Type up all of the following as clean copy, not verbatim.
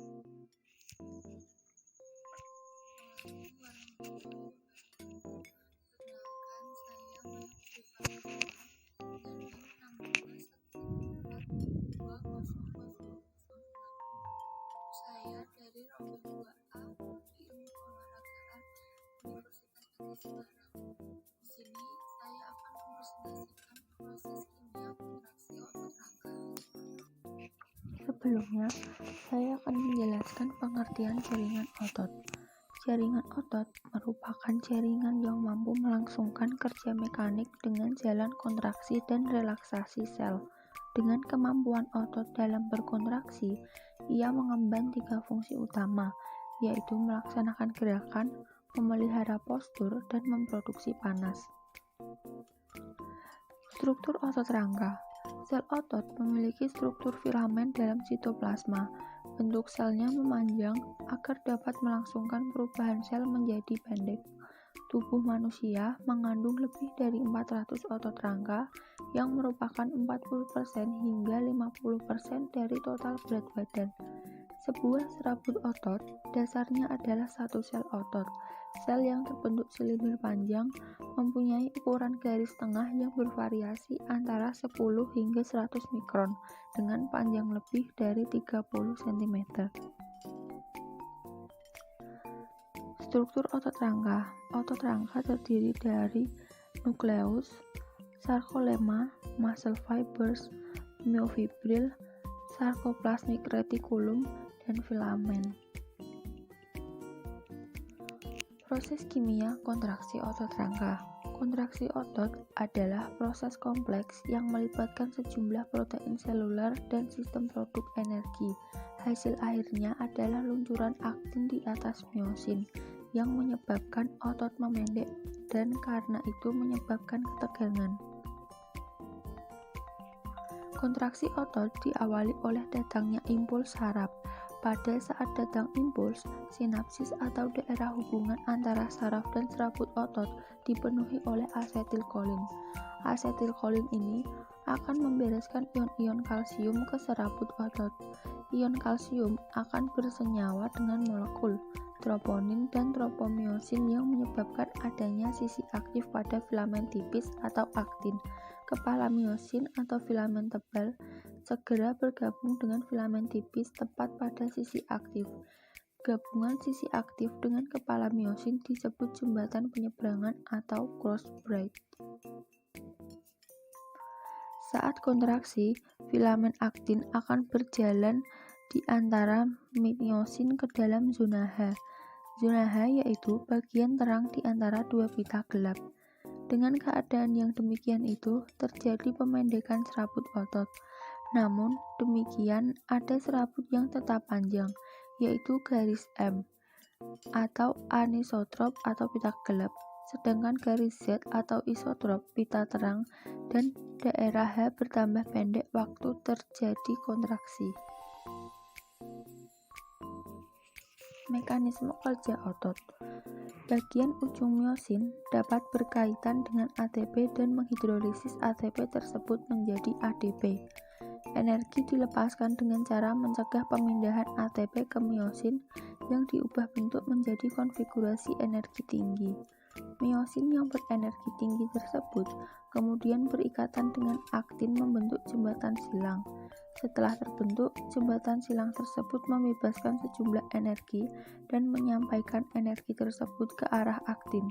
Perkenalkan, saya Maya Syifa dari 1614140006. Saya dari Rombel 2A Prodi Ilmu Keolahragaan Universitas Negeri Semarang. Di sini saya akan mempresentasikan proses kimia kontraksi otot rangka. Sebelumnya, saya akan menjelaskan pengertian jaringan otot. Jaringan otot merupakan jaringan yang mampu melangsungkan kerja mekanik dengan jalan kontraksi dan relaksasi sel. Dengan kemampuan otot dalam berkontraksi, ia mengemban 3 fungsi utama, yaitu melaksanakan gerakan, memelihara postur, dan memproduksi panas. Struktur otot rangka. Sel otot memiliki struktur filamen dalam sitoplasma. Bentuk selnya memanjang agar dapat melangsungkan perubahan sel menjadi pendek. Tubuh manusia mengandung lebih dari 400 otot rangka yang merupakan 40% hingga 50% dari total berat badan. Sebuah serabut otot dasarnya adalah satu sel otot. Sel yang terbentuk silinder panjang mempunyai ukuran garis tengah yang bervariasi antara 10 hingga 100 mikron dengan panjang lebih dari 30 cm. Struktur otot rangka. Otot rangka terdiri dari nukleus, sarkolemma, muscle fibers, myofibril, sarcoplasmic reticulum, dan filamen. Proses kimia kontraksi otot rangka. Kontraksi otot adalah proses kompleks yang melibatkan sejumlah protein seluler dan sistem produk energi. Hasil akhirnya adalah luncuran aktin di atas miosin yang menyebabkan otot memendek dan karena itu menyebabkan ketegangan. Kontraksi otot diawali oleh datangnya impuls saraf. Pada saat datang impuls, sinapsis atau daerah hubungan antara saraf dan serabut otot dipenuhi oleh asetilkolin. Asetilkolin ini akan membereskan ion-ion kalsium ke serabut otot. Ion kalsium akan bersenyawa dengan molekul troponin dan tropomyosin yang menyebabkan adanya sisi aktif pada filamen tipis atau aktin. Kepala myosin atau filamen tebal segera bergabung dengan filamen tipis tepat pada sisi aktif. Gabungan sisi aktif dengan kepala myosin disebut jembatan penyeberangan atau cross bridge. Saat kontraksi, filamen aktin akan berjalan di antara myosin ke dalam zona H. Zona H yaitu bagian terang di antara dua pita gelap. Dengan keadaan yang demikian itu, terjadi pemendekan serabut otot. Namun, demikian ada serabut yang tetap panjang, yaitu garis M, atau anisotrop atau pita gelap, sedangkan garis Z atau isotrop pita terang, dan daerah H bertambah pendek waktu terjadi kontraksi. Mekanisme kerja otot. Bagian ujung myosin dapat berkaitan dengan ATP dan menghidrolisis ATP tersebut menjadi ADP. Energi dilepaskan dengan cara mencegah pemindahan ATP ke myosin yang diubah bentuk menjadi konfigurasi energi tinggi. Myosin yang berenergi tinggi tersebut kemudian berikatan dengan aktin membentuk jembatan silang. Setelah terbentuk, jembatan silang tersebut membebaskan sejumlah energi dan menyampaikan energi tersebut ke arah aktin.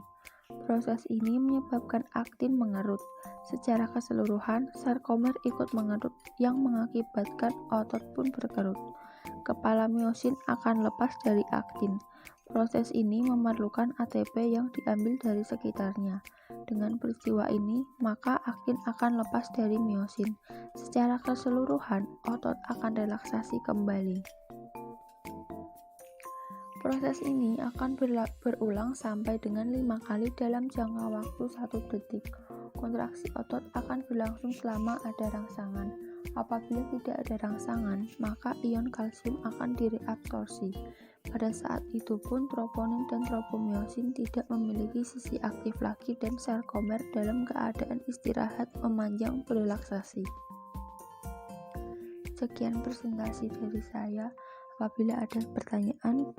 Proses ini menyebabkan aktin mengerut. Secara keseluruhan, sarkomer ikut mengerut yang mengakibatkan otot pun berkerut. Kepala myosin akan lepas dari aktin. Proses ini memerlukan ATP yang diambil dari sekitarnya. Dengan peristiwa ini, maka aktin akan lepas dari myosin. Secara keseluruhan, otot akan relaksasi kembali. Proses ini akan berulang sampai dengan 5 kali dalam jangka waktu 1 detik. Kontraksi otot akan berlangsung selama ada rangsangan. Apabila tidak ada rangsangan, maka ion kalsium akan direabsorpsi. Pada saat itu pun troponin dan tropomyosin tidak memiliki sisi aktif lagi dan sarkomer dalam keadaan istirahat memanjang berelaksasi. Sekian presentasi dari saya. Apabila ada pertanyaan,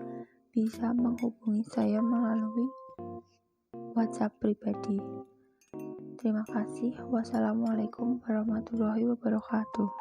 bisa menghubungi saya melalui WhatsApp pribadi. Terima kasih. Wassalamualaikum warahmatullahi wabarakatuh.